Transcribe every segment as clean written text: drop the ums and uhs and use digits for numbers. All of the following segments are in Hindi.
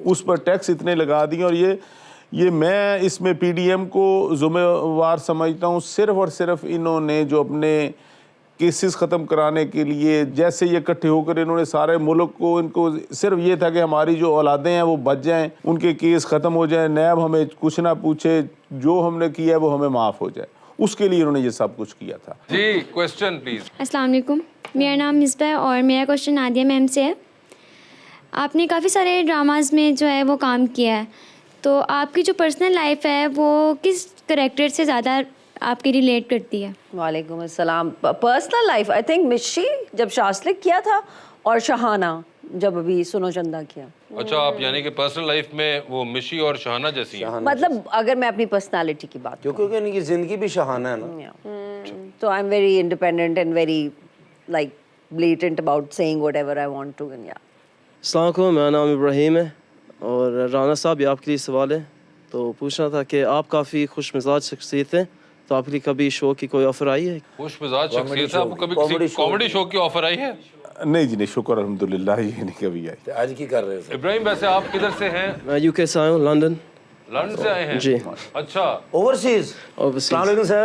उस पर टैक्स इतने लगा दिए। और ये मैं इसमें पीडीएम को ज़िम्मेवार समझता हूँ। सिर्फ और सिर्फ इन्होंने जो अपने केसेस ख़त्म कराने के लिए जैसे ये इकट्ठे होकर इन्होंने सारे मुल्क को, इनको सिर्फ ये था कि हमारी जो औलादें हैं वो बच जाएं, उनके केस ख़त्म हो जाएं, नैब हमें कुछ ना पूछे, जो हमने किया है वो हमें माफ़ हो जाए, उसके लिए इन्होंने ये सब कुछ किया था। जी क्वेश्चन प्लीज। अस्सलाम वालेकुम, मेरा नाम मिसबा है और मेरा क्वेश्चन नादिया मैम से है। आपने काफ़ी सारे ड्रामाज़ में जो है वो काम किया है, तो आपकी जो पर्सनल लाइफ है वो किस करेक्टर से ज़्यादा आपकी रिलेट करती है? वालेकुम अस्सलाम। पर्सनल लाइफ आई थिंक मिशी जब शास्त्रिक किया था और शहाना जब अभी सुनो चंदा किया। अच्छा, आप यानी कि पर्सनल लाइफ में वो मिशी और शहाना जैसी हैं। मतलब अगर मैं अपनी पर्सनालिटी की बात क्योंकि इनकी जिंदगी भी शहाना है ना। तो I am very independent and very like blatant about saying whatever I want to. या अस्सलाम वालेकुम, मेरा नाम इब्राहिम है और राना साहब ये आपके लिए सवाल है। तो पूछना था कि आप काफ़ी खुश मिजाज शख्सियत हैं, तो आपके लिए कभी शो की कोई ऑफ़र आई है? खुश मिजाज शख्सियत है, आपको कभी किसी कॉमेडी शो की ऑफर आई है? नहीं जी नहीं, शुक्र अल्हम्दुलिल्लाह, ये नहीं कभी आई। आज की कर रहे हैं इब्राहिम वैसे आप किधर से हैं? मैं यूके से आया हूँ, लंदन। लंदन से आए हैं? जी। अच्छा, ओवरसीज। ओवरसीज। अस्सलाम वालेकुम सर।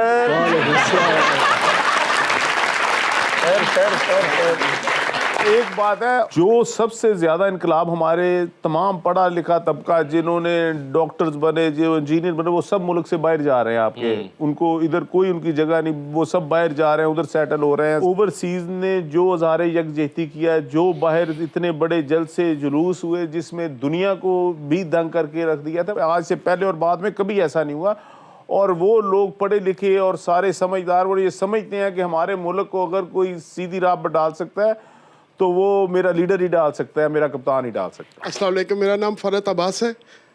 एक बात है, जो सबसे ज़्यादा इनकलाब हमारे तमाम पढ़ा लिखा तबका, जिन्होंने डॉक्टर्स बने, जो इंजीनियर बने, वो सब मुल्क से बाहर जा रहे हैं आपके। उनको इधर कोई उनकी जगह नहीं, वो सब बाहर जा रहे हैं, उधर सेटल हो रहे हैं। ओवरसीज ने जो हज़ारे यकजहती किया, जो बाहर इतने बड़े जलसे जुलूस हुए जिसमें दुनिया को भी दंग करके रख दिया था, आज से पहले और बाद में कभी ऐसा नहीं हुआ। और वो लोग पढ़े लिखे और सारे समझदार वो ये समझते हैं कि हमारे मुल्क को अगर कोई सीधी राह पर डाल सकता है तो वो मेरा लीडर ही डाल सकता है, मेरा कप्तान ही डाल सकता है। अस्सलाम वालेकुम, मेरा नाम फरत अब्बास है।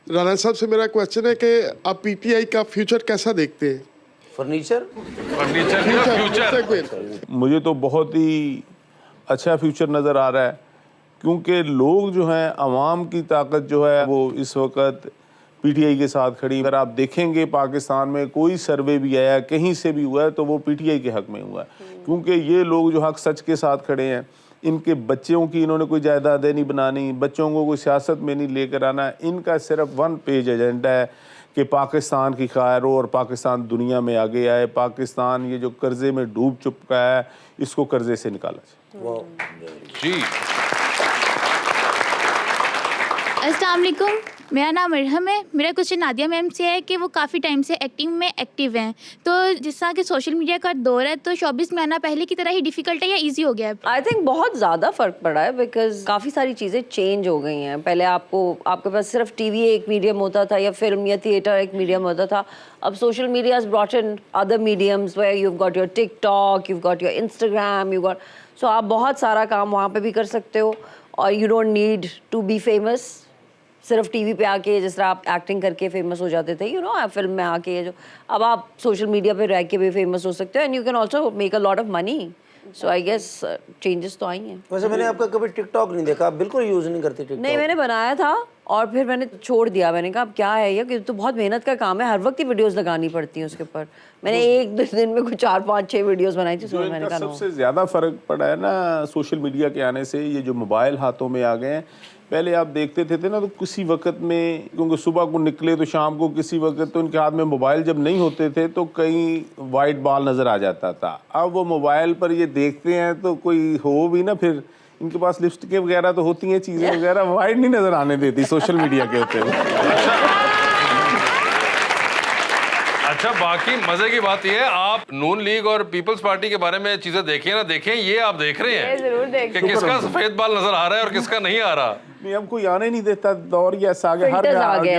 राना साहब से मेरा क्वेश्चन है कि आप पीटीआई का फ्यूचर कैसा देखते हैं? फर्नीचर फ्यूचर मुझे तो बहुत ही अच्छा फ्यूचर नज़र आ रहा है, क्योंकि लोग जो हैं, अवाम की ताकत जो है वो इस वक्त पीटीआई के साथ खड़ी। अगर आप देखेंगे पाकिस्तान में कोई सर्वे भी आया, कहीं से भी हुआ है, तो वो पीटीआई के हक़ में हुआ है, क्योंकि ये लोग जो हक़ सच के साथ खड़े हैं। इनके बच्चों की इन्होंने कोई जायदादें नहीं बनानी, बच्चों को कोई सियासत में नहीं लेकर आना। इनका सिर्फ 1 पेज एजेंडा है कि पाकिस्तान की खैर हो और पाकिस्तान दुनिया में आगे आए। पाकिस्तान ये जो कर्जे में डूब चुका है, इसको कर्जे से निकाला जाए। जी। अस्सलाम वालेकुम, मेरा नाम मरहम है। मेरा क्वेश्चन नादिया मैम से है कि वो काफ़ी टाइम से एक्टिंग में एक्टिव हैं, तो जिस तरह कि सोशल मीडिया का दौर है, तो शोबिस में आना पहले की तरह ही डिफ़िकल्ट है या इजी हो गया है? आई थिंक बहुत ज़्यादा फ़र्क पड़ा है, बिकॉज काफ़ी सारी चीज़ें चेंज हो गई हैं। पहले आपके पास सिर्फ टीवी एक मीडियम होता था या फिल्म या थिएटर एक मीडियम होता था। अब social media has brought in other mediums where you have got your TikTok, you have got your Instagram, you got, so आप बहुत सारा काम वहाँ पे भी कर सकते हो और you don't need to be famous. सिर्फ टीवी पे आके जिस तरह आप एक्टिंग करके फेमस हो जाते थे, फिल्म में आके, जो अब आप सोशल मीडिया पे रह के भी फेमस हो सकते हो and you can also make a lot of money. So I guess changes तो आई हैं। वैसे मैंने आपका कभी टिकटॉक नहीं देखा, आप बिल्कुल यूज़ नहीं करती टिकटॉक? नहीं, मैंने बनाया था और फिर मैंने छोड़ दिया। मैंने कहा अब क्या है ये, कि तो बहुत मेहनत का काम है, हर वक्त ही वीडियोस लगानी पड़ती हैं उसके ऊपर। मैंने एक दिन में कुछ 4, 5, 6 वीडियोस बनाई थी। जो इनका सबसे ज़्यादा फ़र्क पड़ा है ना सोशल मीडिया के आने से, ये जो मोबाइल हाथों में आ गए हैं। पहले आप देखते थे ना, तो किसी वक्त में, क्योंकि सुबह को निकले तो शाम को किसी वक्त तो इनके हाथ में मोबाइल जब नहीं होते थे तो कहीं वाइट बॉल नज़र आ जाता था। अब वो मोबाइल पर ये देखते हैं तो कोई हो भी ना, फिर इनके पास लिपस्टिक वगैरह तो होती हैं, चीज़ें वगैरह वाइट नहीं नज़र आने देती सोशल मीडिया के होते हुए। अच्छा, बाकी मजे की बात यह है, आप नून लीग और पीपल्स पार्टी के बारे में चीजें देखें ना देखें, ये आप देख रहे हैं कि किसका सफेद बाल नजर आ रहा है और किसका नहीं आ रहा। नहीं, अब कोई आने नहीं देता, दौर ये ऐसा आगे हर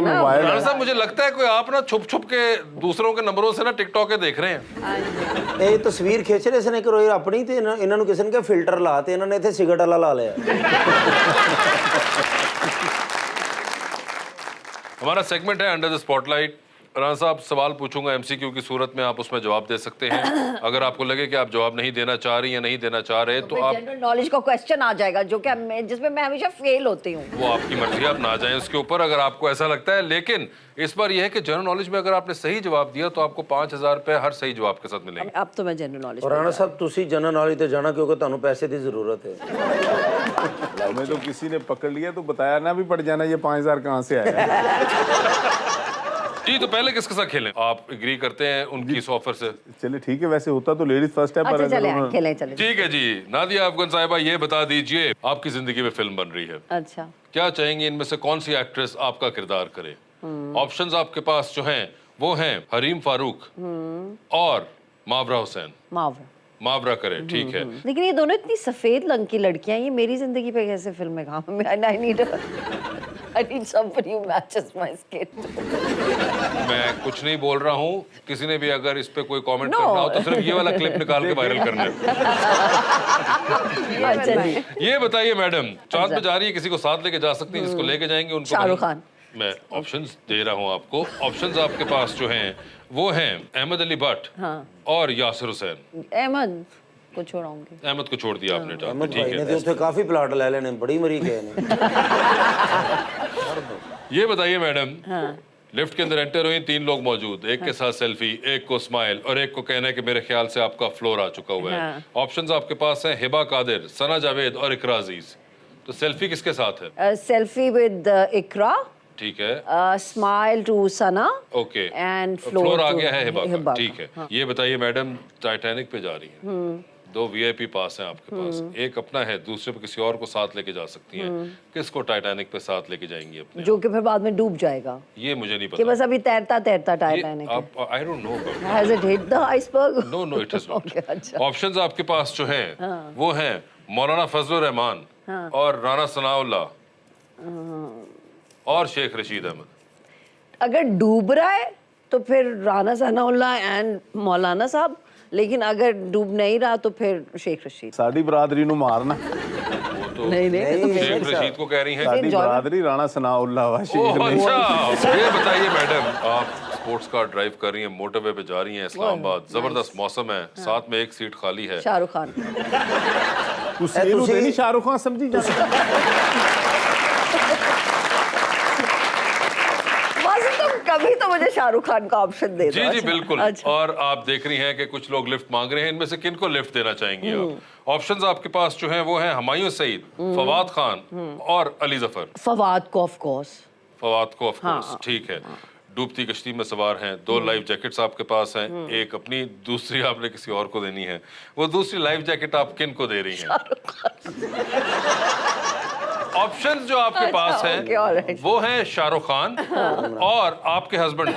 मोबाइल। राणा साहब, मुझे लगता है कोई आप ना छुप छुप के दूसरों के नंबरों से ना टिकटॉक के देख रहे हैं। ਇਹ ਤਸਵੀਰ ਖਿੱਚ ਰਹੇ ਸਨ ਕਰੋ ਆਪਣੀ, ਤੇ ਇਹਨਾਂ ਨੂੰ ਕਿਸੇ ਨੇ ਕਿਹਾ ਫਿਲਟਰ ਲਾ, ਤੇ ਇਹਨਾਂ ਨੇ ਇੱਥੇ ਸਿਗਰਟ ਵਾਲਾ ਲਾ ਲਿਆ। हमारा सेगमेंट है अंडर द स्पॉटलाइट। राणा साहब, सवाल पूछूंगा एमसीक्यू की सूरत में, आप उसमें जवाब दे सकते हैं। अगर आपको लगे कि आप जवाब नहीं देना चाह रही या नहीं देना चाह रहे तो आप जनरल नॉलेज का क्वेश्चन आ जाएगा, जो कि जिसमें मैं हमेशा फेल होती हूँ। वो आपकी मर्जी है, आप ना जाएं उसके ऊपर अगर आपको ऐसा लगता है। लेकिन इस बार यह है कि जनरल नॉलेज में अगर आपने सही जवाब दिया तो आपको 5000 रुपए हर सही जवाब के साथ मिलेंगे। अब तो मैं जनरल नॉलेज। राणा साहब, ਤੁਸੀਂ जनरल नॉलेज ਤੇ ਜਾਣਾ ਕਿਉਂਕਿ ਤੁਹਾਨੂੰ ਪੈਸੇ ਦੀ ਜ਼ਰੂਰਤ ਹੈ। हमें तो किसी ने पकड़ लिया तो बताया ना भी पड़ जाना ये 5000 कहाँ से आया। जी तो पहले किसके साथ खेलें? आप एग्री करते हैं उनकी इस ऑफर से? चलिए ठीक है, वैसे होता तो लेडीज फर्स्ट है, पर अच्छा अगर चले उन्होंने- खेलें चले। ठीक है जी। नादिया अफगान साहिबा, ये बता दीजिए, आपकी जिंदगी में फिल्म बन रही है, अच्छा क्या चाहेंगे इनमें से कौन सी एक्ट्रेस आपका किरदार करे? ऑप्शंस आपके पास जो हैं वो हैं हरीम फारूक और मावरा हुसैन। मावरा करें, ठीक है। लेकिन ये दोनों इतनी सफेद रंग की लड़कियां, ये मेरी जिंदगी पे कैसे फिल्म में काम? I need somebody who matches my skin. मैं कुछ नहीं बोल रहा हूँ, किसी ने भी अगर इस पे कोई कमेंट No. करना हो तो सिर्फ ये वाला क्लिप निकाल के वायरल करना है। अच्छा जी। ये बताइए मैडम, चांद पे जा रही है, किसी को साथ लेके जा सकती है, जिसको लेके जाएंगे उनको? शाहरुख खान। मैं ऑप्शंस दे रहा हूँ आपको। ऑप्शंस आपके पास जो हैं वो हैं अहमद अली भट्ट और यासिर हुसैन। अहमद को छोड़ाऊंगी। अहमद को छोड़ दिया आपने, अहमद ठीक भाई ने है। तो उससे काफी प्लाट ले लेने, बड़ी मरी गए ने। ये बताइए मैडम, लिफ्ट के अंदर एंटर हुई, 3 लोग मौजूद, एक के साथ सेल्फी, एक को स्माइल और एक को कहना है कि मेरे ख्याल से आपका फ्लोर आ चुका हुआ है। ऑप्शंस आपके पास हैं हिबा कादिर, सना जावेद और इकरा अजीज। तो सेल्फी किसके साथ है? सेल्फी विद इकरा, ठीक है, smile to Sana, okay, and floor आ to गया है हिबा का, हिबा ठीक है। हाँ। ये बताइए मैडम, टाइटैनिक पे जा रही हैं, 2 VIP पास हैं आपके पास, एक अपना है, दूसरे पे किसी और को साथ लेके जा सकती हैं। किसको टाइटैनिक पे साथ लेके जाएंगी अपने? जो कि फिर बाद में डूब जाएगा। ये मुझे नहीं कि पता। बस अभी तैरता तैरता टाइटैनिक है। आप I don't know about. Has it hit the iceberg? No no, it is not. Okay, अच्छा। ऑप्शंस आपके पास जो हैं वो हैं मौलाना फजलुर रहमान और राना सनाउल्लाह और शेख रशीद अहमद। अगर डूब रहा है तो फिर राना सनाउल्लाह एंड मौलाना साहब, लेकिन अगर डूब नहीं रहा तो फिर शेख रशीद। साड़ी बरादरी नु मारना, वो तो नहीं नहीं शेख रशीद को कह रही हैं। साड़ी enjoyment. बरादरी राणा सनाउल्लाह वा शेख ओह नहीं। अच्छा, ये बताइए मैडम, आप स्पोर्ट्स कार ड्राइव कर रही हैं, मोटरवे पे जा रही हैं इस्लामाबाद, जबरदस्त मौसम है, साथ में एक सीट खाली है। शाहरुख खान। ਤੁਸੀਂ ਇਹਨੂੰ ਤੇ ਨਹੀਂ शाहरुख खान समझी जाता। बस तुम कभी तो मुझे शाहरुख खान का ऑप्शन दे दो। जी जी अच्छा। बिल्कुल। अच्छा। और आप देख रही हैं कि कुछ लोग लिफ्ट मांग रहे हैं, इनमें से किनको लिफ्ट देना चाहेंगी आप? ऑप्शंस आपके पास जो हैं वो हैं हुमायूं सईद, फवाद खान और अली जफर। फवाद को ऑफ कोर्स। फवाद को ऑफ कोर्स, ठीक है। डूबती कश्ती में सवार हैं, 2 लाइफ जैकेट्स आपके पास हैं, एक अपनी, दूसरी आपने किसी और को देनी है। वो दूसरी लाइफ जैकेट आप किन को दे रही हैं? ऑप्शंस जो आपके पास okay, हैं alright. वो हैं शाहरुख खान और आपके हस्बैंड।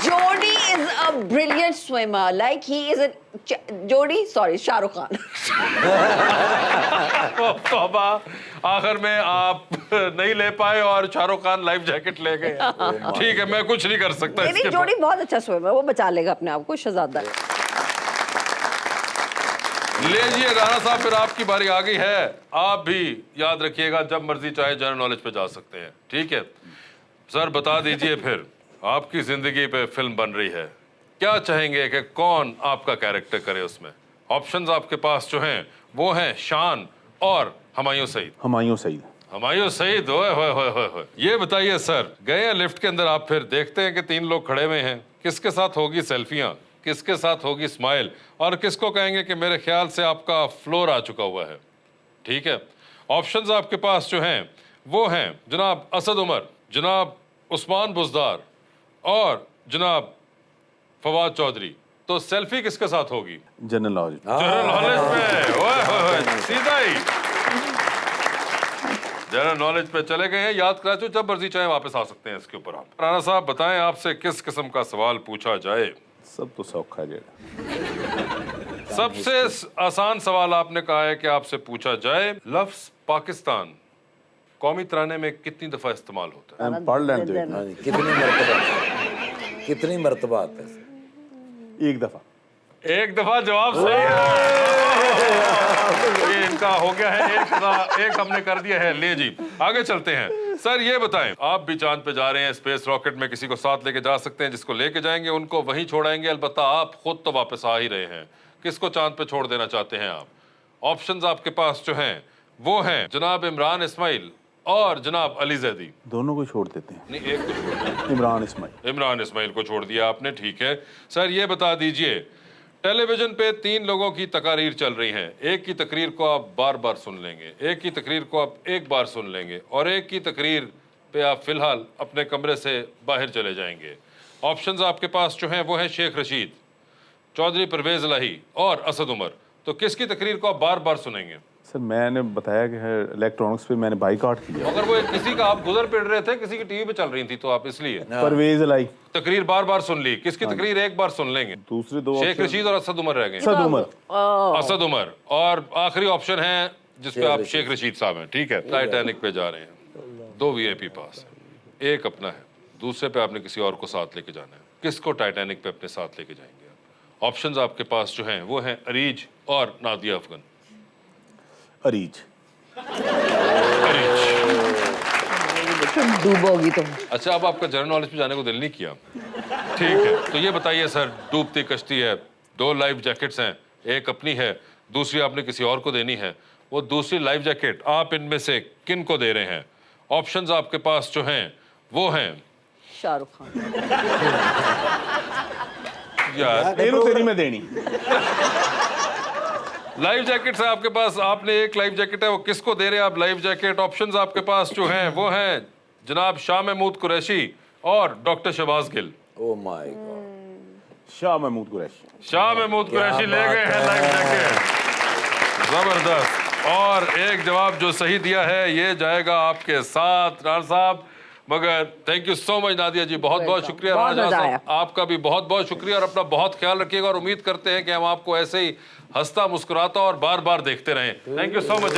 जोडी is a brilliant swimmer, like he is a जोडी, सॉरी शाहरुख खान। तौबा, आखिर में आप नहीं ले पाए और शाहरुख खान लाइफ जैकेट ले गए। ठीक है, मैं कुछ नहीं कर सकता मेरी इसके जोड़ी बहुत अच्छा स्विमर, वो बचा लेगा अपने आप को, शहजादा। लीजिए राणा साहब, फिर आपकी बारी आ गई है। आप भी याद रखिएगा, जब मर्जी चाहे जनरल नॉलेज पे जा सकते हैं, ठीक है? सर बता दीजिए फिर, आपकी जिंदगी पे फिल्म बन रही है, क्या चाहेंगे कि कौन आपका कैरेक्टर करे उसमें? ऑप्शंस आपके पास जो हैं वो हैं शान और हुमायूं सईद। हुमायूं सईद। हुमायूं सईद, ओए होए होए होए होए। ये बताइए सर, गए हैं लिफ्ट के अंदर आप, फिर देखते हैं कि 3 लोग खड़े हुए हैं, किसके साथ होगी सेल्फियां, किसके साथ होगी स्माइल, और किसको कहेंगे कि मेरे ख्याल से आपका फ्लोर आ चुका हुआ है? ठीक है, ऑप्शंस आपके पास जो हैं वो हैं जनाब असद उमर, जनाब उस्मान बुजदार और जनाब फवाद चौधरी। तो सेल्फी किसके साथ होगी? General knowledge. जनरल नॉलेज पे, ओए होए होए, सीधा ही जनरल नॉलेज पे चले गए हैं। याद करा, जब मर्जी चाहे वापस आ सकते हैं इसके ऊपर आप। राणा साहब बताएं, आपसे किस किस्म का सवाल पूछा जाए? सब तो सौखा जेड़ा। सबसे आसान सवाल आपने कहा है कि आपसे पूछा जाए, लफ्ज पाकिस्तान कौमी तराने में कितनी दफा इस्तेमाल होता है? हम पढ़ लें तो हाँ जी, कितनी मरतबा आता है? 1 दफा। 1 दफा जवाब सही है। ये इनका हो गया है, एक हमने कर दिया है। ले जी, आगे चलते हैं। सर ये बताएं, आप भी चांद पे जा रहे हैं, स्पेस रॉकेट में किसी को साथ लेके जा सकते हैं, जिसको लेके जाएंगे उनको वहीं छोड़ाएंगे, अलबत्ता आप खुद तो वापस आ ही रहे हैं। किसको चांद पे छोड़ देना चाहते हैं आप? ऑप्शंस आपके पास जो हैं वो हैं जनाब इमरान इस्माइल और जनाब अली जैदी। दोनों को छोड़ देते हैं। नहीं, एक को छोड़ दिया। इमरान इस्माइल। इमरान इस्माइल को छोड़ दिया आपने, ठीक है। सर ये बता दीजिए, टेलीविजन पे 3 लोगों की तकारीर चल रही हैं। एक की तकरीर को आप बार बार सुन लेंगे, एक की तकरीर को आप एक बार सुन लेंगे और एक की तकरीर पे आप फिलहाल अपने कमरे से बाहर चले जाएंगे। ऑप्शंस आपके पास जो हैं वो हैं शेख रशीद, चौधरी परवेज इलाही और असद उमर। तो किसकी तकरीर को आप बार बार सुनेंगे? सर मैंने बताया कि इलेक्ट्रॉनिक्स पे मैंने बाइकआउट किया। अगर वो किसी का आप गुजर पिट रहे थे, किसी की टीवी पे चल रही थी, तो आप इसलिए परवेज लाई तकरीर बार बार सुन ली। किसकी तकरीर एक बार सुन लेंगे? दूसरे दो शेख रशीद और असद उमर रह गए। असद उमर। असद उमर। और आखिरी ऑप्शन है जिसपे आप शेख रशीद साहब हैं। ठीक है, टाइटैनिक पे जा रहे हैं। 2 VIP पास है, एक अपना है, दूसरे पे आपने किसी और को साथ लेके जाना है। किसको टाइटैनिक पे अपने साथ लेके जाएंगे आप? ऑप्शंस आपके पास जो हैं वो हैं अरीज और नादिया अफगन। अरीज। डूबोगी तुम। अच्छा, अब आपका जनरल नॉलेज पे जाने को दिल नहीं किया? ठीक है, तो ये बताइए सर, डूबती कश्ती है, 2 लाइफ जैकेट्स हैं, एक अपनी है, दूसरी आपने किसी और को देनी है। वो दूसरी लाइफ जैकेट आप इनमें से किन को दे रहे हैं? ऑप्शंस आपके पास जो हैं वो हैं शाहरुख खान। यार, तेरी में देनी। लाइफ जैकेट्स है आपके पास, आपने एक लाइफ जैकेट है, वो किसको दे रहे हैं आप लाइफ जैकेट? ऑप्शंस आपके पास जो हैं वो हैं जनाब शाह महमूद कुरैशी और doctor Shahbaz Gill. Oh my God. Shah Mahmood Qureshi. Shah Mahmood Qureshi ले गए हैं लाइफ जैकेट। जबरदस्त। और एक जवाब जो सही दिया है ये जाएगा आपके साथ राणा साहब। मगर thank you so much Nadia ji, बहुत बहुत शुक्रिया। बहुत राणा मजा साहब आया। आपका भी बहुत बहुत शुक्रिया और अपना बहुत ख्याल रखिएगा और उम्मीद करते हैं कि हम आपको ऐसे ही हंसता मुस्कुराता और बार बार देखते रहें। Thank you so much.